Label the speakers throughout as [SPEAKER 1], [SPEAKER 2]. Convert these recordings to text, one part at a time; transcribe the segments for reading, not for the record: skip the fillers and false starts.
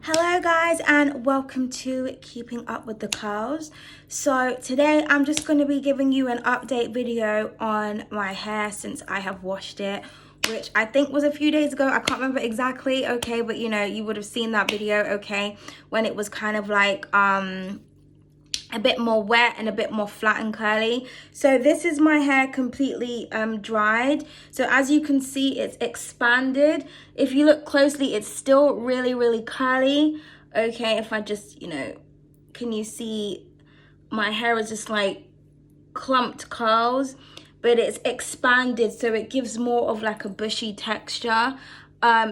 [SPEAKER 1] Hello guys, and welcome to Keeping Up with the Curls. So today I'm just going to be giving you an update video on my hair since I have washed it, which I think was a few days ago. I can't remember exactly, okay, but you know, you would have seen that video, okay, when it was kind of like a bit more wet and a bit more flat and curly. So this is my hair completely dried. So as you can see, it's expanded. If you look closely, it's still really curly. Okay, if I just, can you see my hair is just like clumped curls, but it's expanded, so it gives more of like a bushy texture.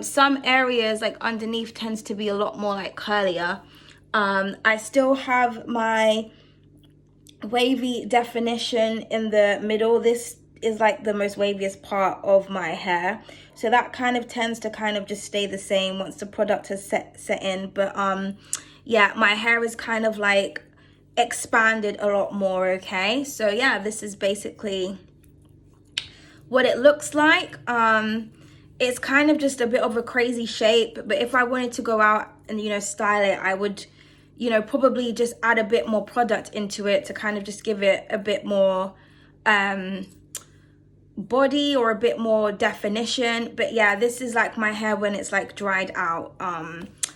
[SPEAKER 1] Some areas like underneath tends to be a lot more like curlier. I still have my wavy definition in the middle. This is like the most waviest part of my hair, so that kind of tends to kind of just stay the same once the product has set in. But yeah, my hair is kind of like expanded a lot more. Okay, so yeah, this is basically what it looks like. It's kind of just a bit of a crazy shape, but if I wanted to go out and style it, I would probably just add a bit more product into it to kind of just give it a bit more body or a bit more definition. But yeah, this is like my hair when it's like dried out.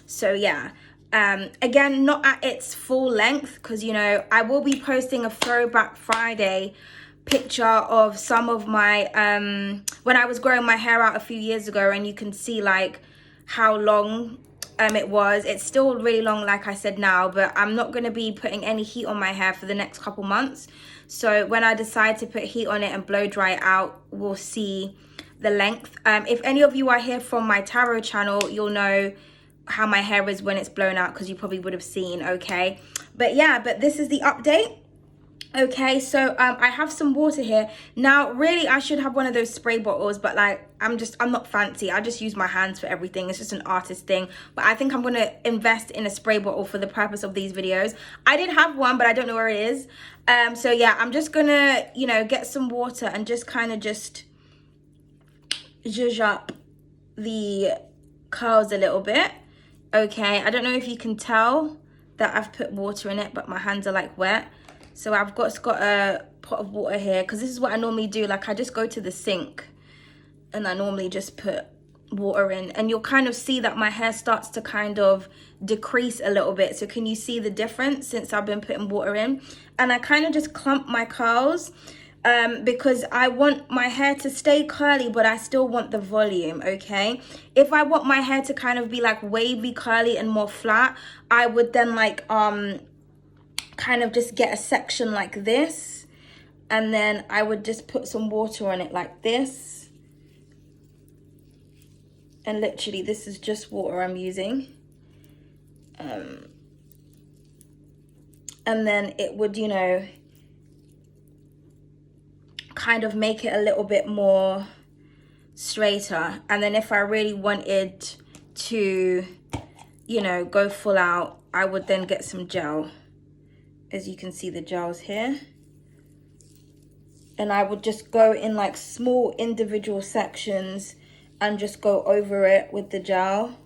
[SPEAKER 1] So yeah, again, not at its full length, because I will be posting a throwback Friday picture of some of my when I was growing my hair out a few years ago, and you can see like how long it was. It's still really long, like I said now, but I'm not going to be putting any heat on my hair for the next couple months. So when I decide to put heat on it and blow dry it out, we'll see the length. If any of you are here from my tarot channel, you'll know how my hair is when it's blown out, because you probably would have seen. Okay, but yeah, but this is the update. Okay, so I have some water here. Now really I should have one of those spray bottles, but like I'm not fancy. I just use my hands for everything. It's just an artist thing. But I think I'm gonna invest in a spray bottle for the purpose of these videos. I did have one, but I don't know where it is. So yeah, I'm just gonna get some water and just kind of just zhuzh up the curls a little bit. Okay, I don't know if you can tell that I've put water in it, but my hands are like wet. So I've got a pot of water here, because this is what I normally do. Like I just go to the sink and I normally just put water in, and you'll kind of see that my hair starts to kind of decrease a little bit. So can you see the difference since I've been putting water in? And I kind of just clump my curls because I want my hair to stay curly, but I still want the volume. Okay, if I want my hair to kind of be like wavy, curly and more flat, I would then like kind of just get a section like this, and then I would just put some water on it like this, and literally this is just water I'm using, and then it would kind of make it a little bit more straighter. And then if I really wanted to go full out, I would then get some gel. As you can see, the gel's here, and I would just go in like small individual sections and just go over it with the gel.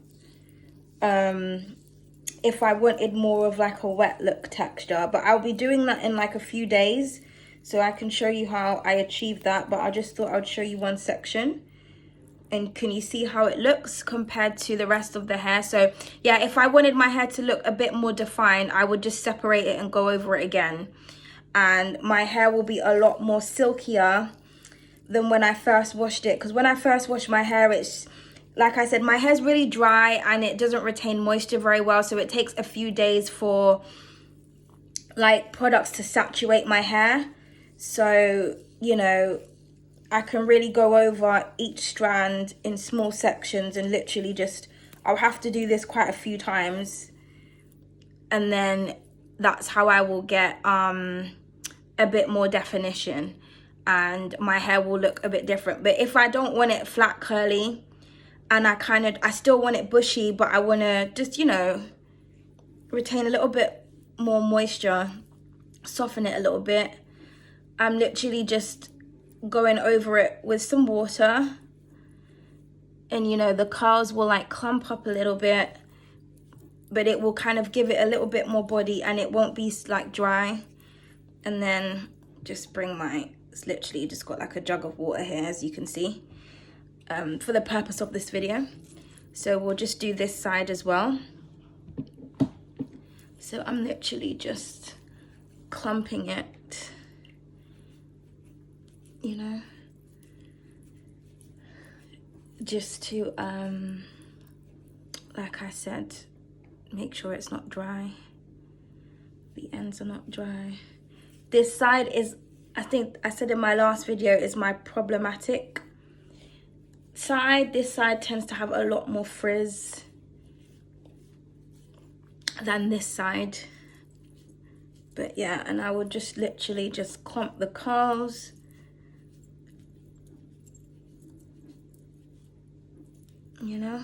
[SPEAKER 1] If I wanted more of like a wet look texture, but I'll be doing that in like a few days, so I can show you how I achieved that. But I just thought I'd show you one section. And can you see how it looks compared to the rest of the hair? So yeah, if I wanted my hair to look a bit more defined, I would just separate it and go over it again. And my hair will be a lot more silkier than when I first washed it. Because when I first washed my hair, it's like I said, my hair's really dry and it doesn't retain moisture very well. So it takes a few days for like products to saturate my hair. So, I can really go over each strand in small sections, and literally just, I'll have to do this quite a few times. And then that's how I will get a bit more definition, and my hair will look a bit different. But if I don't want it flat curly, and I still want it bushy, but I want to just, retain a little bit more moisture, soften it a little bit, I'm literally just going over it with some water, and the curls will like clump up a little bit, but it will kind of give it a little bit more body and it won't be like dry. And then just bring my, it's literally just got like a jug of water here, as you can see, for the purpose of this video. So we'll just do this side as well. So I'm literally just clumping it, you know, just to, like I said, make sure it's not dry. The ends are not dry. This side is, I think I said in my last video, is my problematic side. This side tends to have a lot more frizz than this side. But yeah, and I will just literally just clump the curls. You know,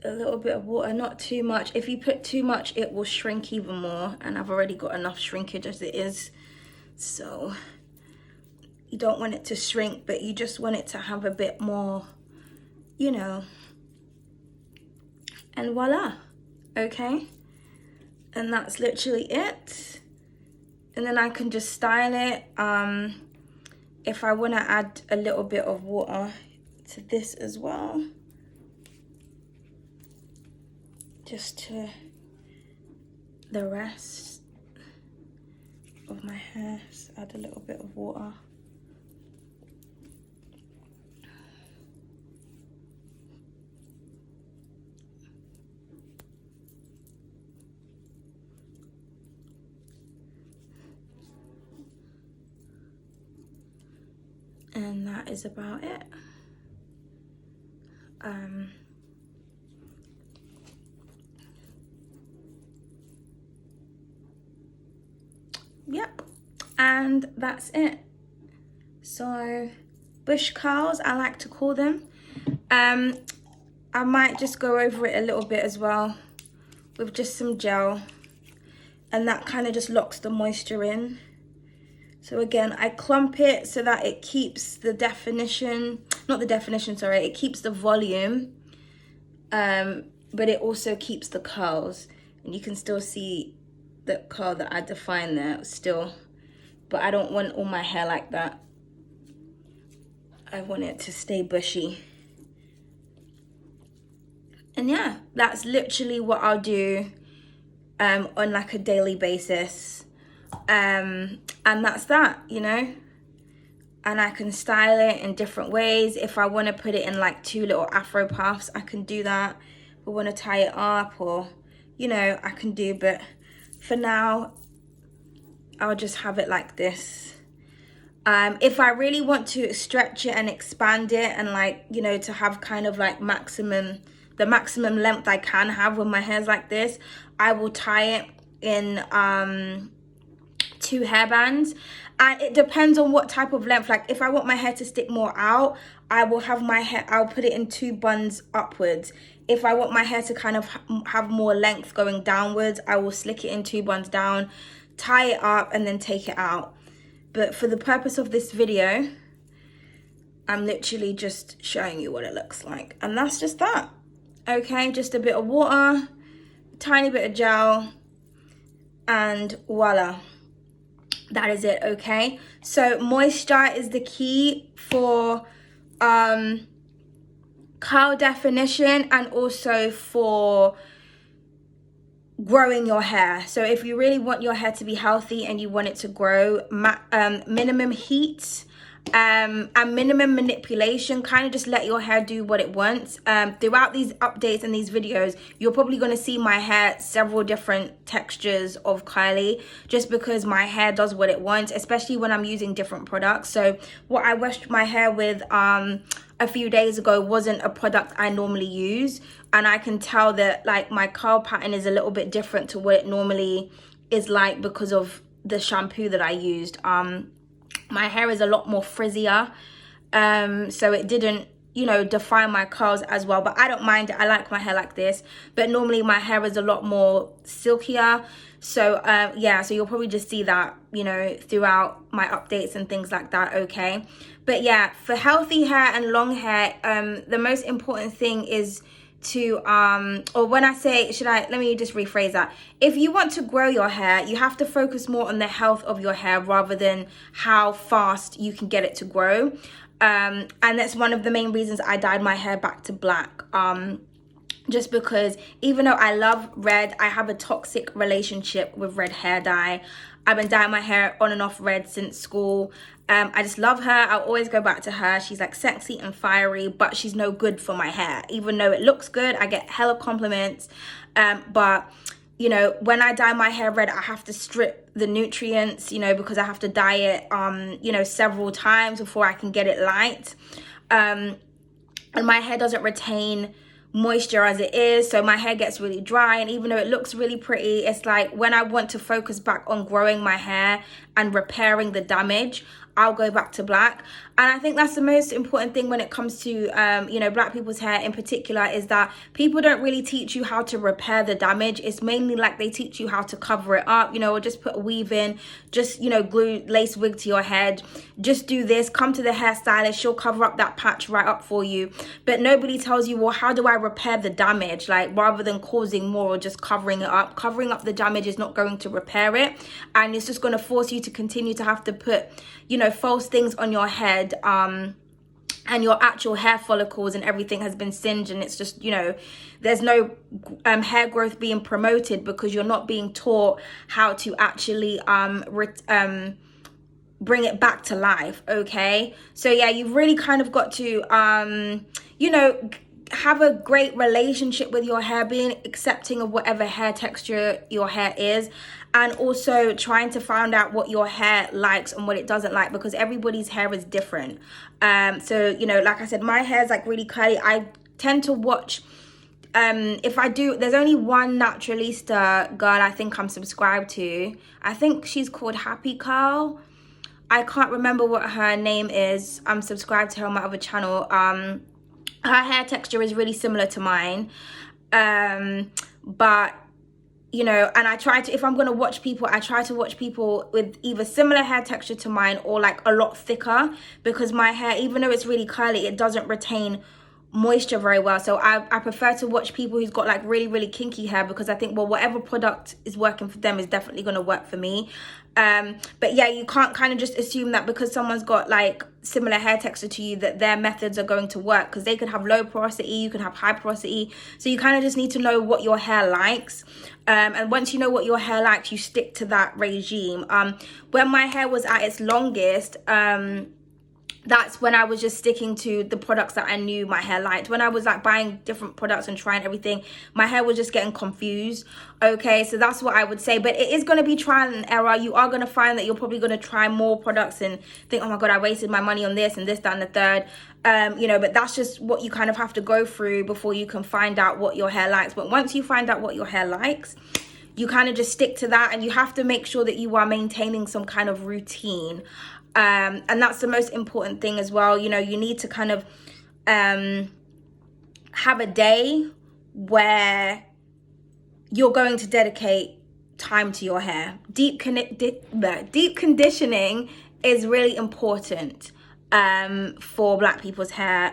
[SPEAKER 1] a little bit of water, not too much. If you put too much, it will shrink even more, and I've already got enough shrinkage as it is. So you don't want it to shrink, but you just want it to have a bit more, you know, and voila. Okay, and that's literally it. And then I can just style it. If I want to add a little bit of water to this as well, just to the rest of my hair, just add a little bit of water. And that is about it. Yep, and that's it. So bush curls, I like to call them. I might just go over it a little bit as well with just some gel, and that kind of just locks the moisture in. So again, I clump it so that it keeps the definition, not the definition, sorry, it keeps the volume, but it also keeps the curls. And you can still see the curl that I defined there still, but I don't want all my hair like that. I want it to stay bushy. And yeah, that's literally what I'll do on like a daily basis. And that's that, you know. And I can style it in different ways. If I want to put it in like 2 little afro puffs, I can do that. If I want to tie it up, or, you know, I can do, but for now, I'll just have it like this. If I really want to stretch it and expand it and, like, you know, to have kind of like the maximum length I can have when my hair's like this, I will tie it in 2 hairbands. And it depends on what type of length. Like if I want my hair to stick more out, I will have my hair, I'll put it in 2 buns upwards. If I want my hair to kind of have more length going downwards, I will slick it in 2 buns down, tie it up, and then take it out. But for the purpose of this video, I'm literally just showing you what it looks like. And that's just that. Okay, just a bit of water, a tiny bit of gel, and voila. That is it, okay? So moisture is the key for curl definition and also for growing your hair. So if you really want your hair to be healthy and you want it to grow, minimum heat and minimum manipulation, kind of just let your hair do what it wants. Throughout these updates and these videos, you're probably going to see my hair several different textures of curly, just because my hair does what it wants, especially when I'm using different products. So what I washed my hair with a few days ago wasn't a product I normally use, and I can tell that like my curl pattern is a little bit different to what it normally is like because of the shampoo that I used. My hair is a lot more frizzier, so it didn't, you know, define my curls as well, but I don't mind it. I like my hair like this, but normally my hair is a lot more silkier. So yeah, so you'll probably just see that, you know, throughout my updates and things like that, okay? But yeah, for healthy hair and long hair, the most important thing is to or when I say, let me just rephrase that. If you want to grow your hair, you have to focus more on the health of your hair rather than how fast you can get it to grow. And that's one of the main reasons I dyed my hair back to black. Just because even though I love red, I have a toxic relationship with red hair dye. I've been dyeing my hair on and off red since school. I just love her. I'll always go back to her. She's like sexy and fiery, but she's no good for my hair. Even though it looks good, I get hella compliments. But you know, when I dye my hair red, I have to strip the nutrients, you know, because I have to dye it, you know, several times before I can get it light. And my hair doesn't retain moisture as it is, so my hair gets really dry. And even though it looks really pretty, it's like when I want to focus back on growing my hair and repairing the damage, I'll go back to black. And I think that's the most important thing when it comes to you know, black people's hair in particular, is that people don't really teach you how to repair the damage. It's mainly like they teach you how to cover it up, you know, or just put a weave in, just, you know, glue lace wig to your head, just do this, come to the hairstylist, she'll cover up that patch right up for you. But nobody tells you, well, how do I repair the damage? Like, rather than causing more or just covering it up. Covering up the damage is not going to repair it, and it's just going to force you to continue to have to put, you know, false things on your head, and your actual hair follicles and everything has been singed, and it's just, you know, there's no hair growth being promoted because you're not being taught how to actually bring it back to life. Okay, so yeah, you've really kind of got to you know, have a great relationship with your hair, being accepting of whatever hair texture your hair is, and also trying to find out what your hair likes and what it doesn't like, because everybody's hair is different. So, you know, like I said, my hair is like really curly. I tend to watch, if I do, there's only one naturalista girl I think I'm subscribed to. I think she's called Happy Curl. I can't remember what her name is. I'm subscribed to her on my other channel. Her hair texture is really similar to mine, but you know, and I try to, if I'm going to watch people, I try to watch people with either similar hair texture to mine or like a lot thicker, because my hair, even though it's really curly, it doesn't retain moisture very well. So I prefer to watch people who's got like really, really kinky hair, because I think, well, whatever product is working for them is definitely going to work for me. But yeah, you can't kind of just assume that because someone's got like similar hair texture to you that their methods are going to work, because they could have low porosity, you can have high porosity. So you kind of just need to know what your hair likes. And once you know what your hair likes, you stick to that regime. When my hair was at its longest, that's when I was just sticking to the products that I knew my hair liked. When I was like buying different products and trying everything, my hair was just getting confused. Okay, so that's what I would say. But it is going to be trial and error. You are going to find that you're probably going to try more products and think, oh my God, I wasted my money on this and this, that, and the third. You know, but that's just what you kind of have to go through before you can find out what your hair likes. But once you find out what your hair likes, you kind of just stick to that, and you have to make sure that you are maintaining some kind of routine. And that's the most important thing as well. You know, you need to kind of have a day where you're going to dedicate time to your hair. Deep conditioning is really important for black people's hair,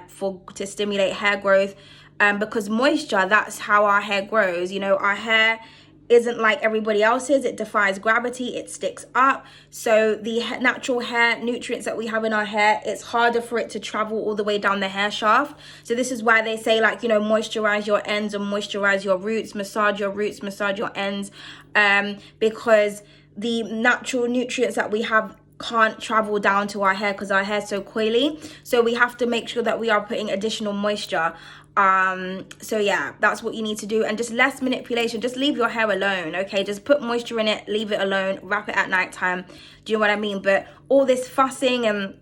[SPEAKER 1] to stimulate hair growth, because moisture, that's how our hair grows. You know, our hair isn't like everybody else's. It defies gravity, it sticks up. So the natural hair nutrients that we have in our hair, it's harder for it to travel all the way down the hair shaft. So this is why they say, like, you know, moisturize your ends and moisturize your roots, massage your roots, massage your ends, because the natural nutrients that we have can't travel down to our hair because our hair is so coily. So we have to make sure that we are putting additional moisture. So yeah, that's what you need to do, and just less manipulation. Just leave your hair alone. Okay, just put moisture in it, leave it alone, wrap it at nighttime. Do you know what I mean? But all this fussing and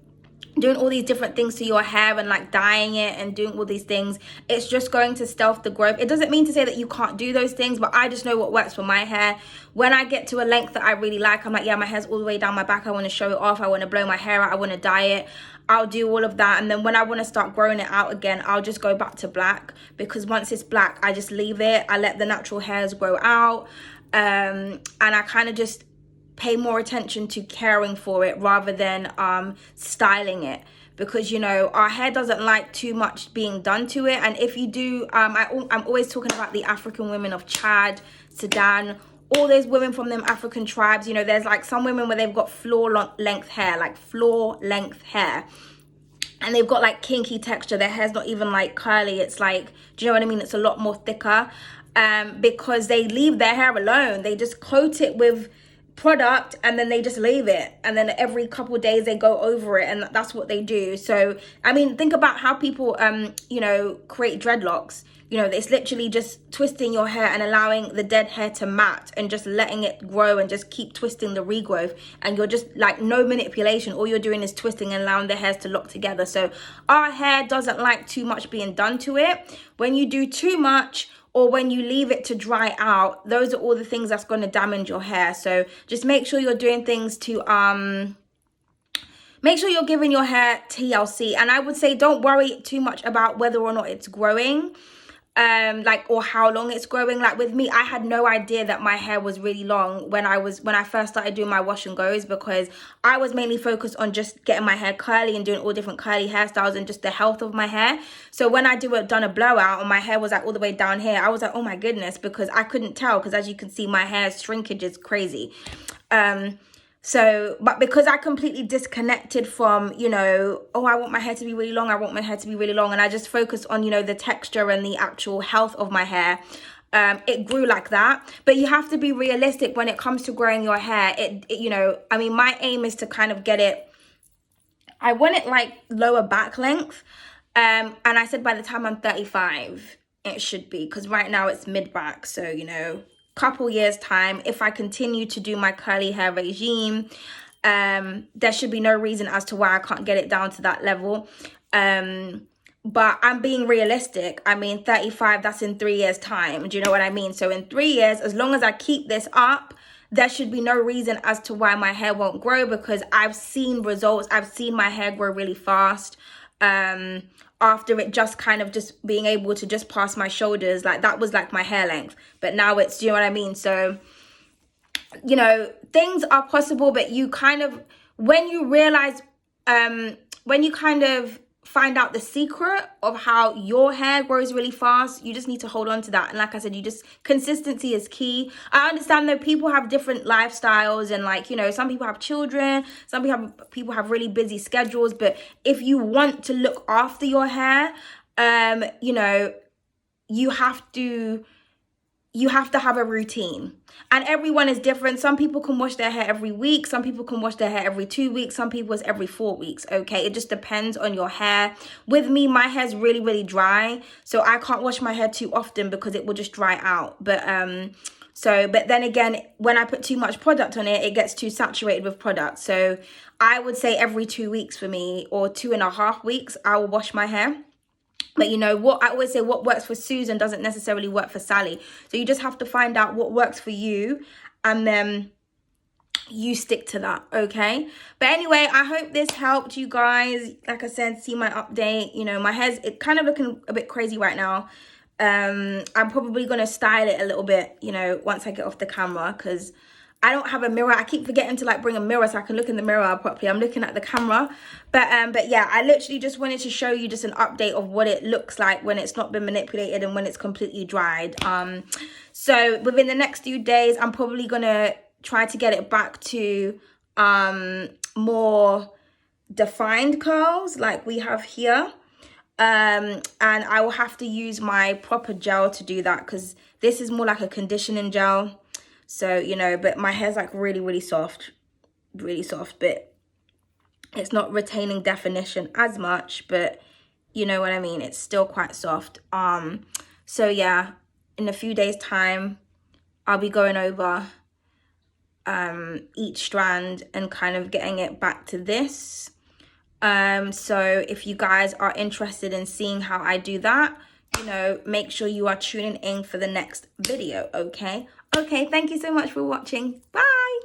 [SPEAKER 1] doing all these different things to your hair and like dyeing it and doing all these things, it's just going to stealth the growth. It doesn't mean to say that you can't do those things, but I just know what works for my hair. When I get to a length that I really like, I'm like, yeah, my hair's all the way down my back, I want to show it off, I want to blow my hair out, I want to dye it, I'll do all of that. And then when I want to start growing it out again, I'll just go back to black, because once it's black, I just leave it, I let the natural hairs grow out, and I kind of just pay more attention to caring for it rather than styling it, because, you know, our hair doesn't like too much being done to it. And if you do, I'm always talking about the African women of Chad, Sudan, all those women from them African tribes. You know, there's like some women where they've got floor length hair, like floor length hair, and they've got like kinky texture. Their hair's not even like curly. It's like, do you know what I mean? It's a lot more thicker, because they leave their hair alone. They just coat it with product and then they just leave it, and then every couple of days they go over it, and that's what they do. So I mean, think about how people you know, create dreadlocks. You know, it's literally just twisting your hair and allowing the dead hair to mat and just letting it grow and just keep twisting the regrowth. And you're just like, no manipulation. All you're doing is twisting and allowing the hairs to lock together. So our hair doesn't like too much being done to it. When you do too much, or when you leave it to dry out, those are all the things that's going to damage your hair. So just make sure you're doing things to make sure you're giving your hair TLC. And I would say don't worry too much about whether or not it's growing, like, or how long it's growing. Like with me, I had no idea that my hair was really long when I first started doing my wash and goes, because I was mainly focused on just getting my hair curly and doing all different curly hairstyles and just the health of my hair. So when I done a blowout and my hair was like all the way down here, I was like, oh my goodness, because I couldn't tell, because as you can see, my hair's shrinkage is crazy. So, but because I completely disconnected from, you know, oh, I want my hair to be really long, I want my hair to be really long, and I just focused on, you know, the texture and the actual health of my hair, it grew like that. But you have to be realistic when it comes to growing your hair. You know, I mean, my aim is to kind of get it, I want it like lower back length, and I said by the time I'm 35, it should be, because right now it's mid back. So, you know, couple years time, if I continue to do my curly hair regime, there should be no reason as to why I can't get it down to that level. But I'm being realistic. I mean, 35, that's in 3 years time. Do you know what I mean? So in 3 years, as long as I keep this up, there should be no reason as to why my hair won't grow, because I've seen results. I've seen my hair grow really fast. After it just kind of just being able to just pass my shoulders, like that was like my hair length, but now it's, do you know what I mean? So, you know, things are possible, but you kind of, when you realize, when you kind of find out the secret of how your hair grows really fast, you just need to hold on to that. And like I said, consistency is key. I understand that people have different lifestyles, and like, you know, some people have children, some people have really busy schedules, but if you want to look after your hair, you know, you have to have a routine, and everyone is different. Some people can wash their hair every week, some people can wash their hair every 2 weeks, some people it's every 4 weeks. Okay, it just depends on your hair. With me, my hair's really, really dry, so I can't wash my hair too often because it will just dry out. But but then again, when I put too much product on it, it gets too saturated with product. So I would say every 2 weeks for me, or 2.5 weeks, I will wash my hair. But you know what, I always say what works for Susan doesn't necessarily work for Sally. So you just have to find out what works for you, and then you stick to that, okay? But anyway, I hope this helped you guys. Like I said, see my update. You know, my hair's kind of looking a bit crazy right now. I'm probably going to style it a little bit, you know, once I get off the camera, because I don't have a mirror. I keep forgetting to like bring a mirror so I can look in the mirror properly. I'm looking at the camera. But yeah, I literally just wanted to show you just an update of what it looks like when it's not been manipulated and when it's completely dried. So within the next few days, I'm probably going to try to get it back to more defined curls like we have here. And I will have to use my proper gel to do that, because this is more like a conditioning gel. So, you know, but my hair's like really, really soft, but it's not retaining definition as much, but you know what I mean? It's still quite soft. So yeah, in a few days time, I'll be going over each strand and kind of getting it back to this. So if you guys are interested in seeing how I do that, you know, make sure you are tuning in for the next video, okay? Okay, thank you so much for watching. Bye!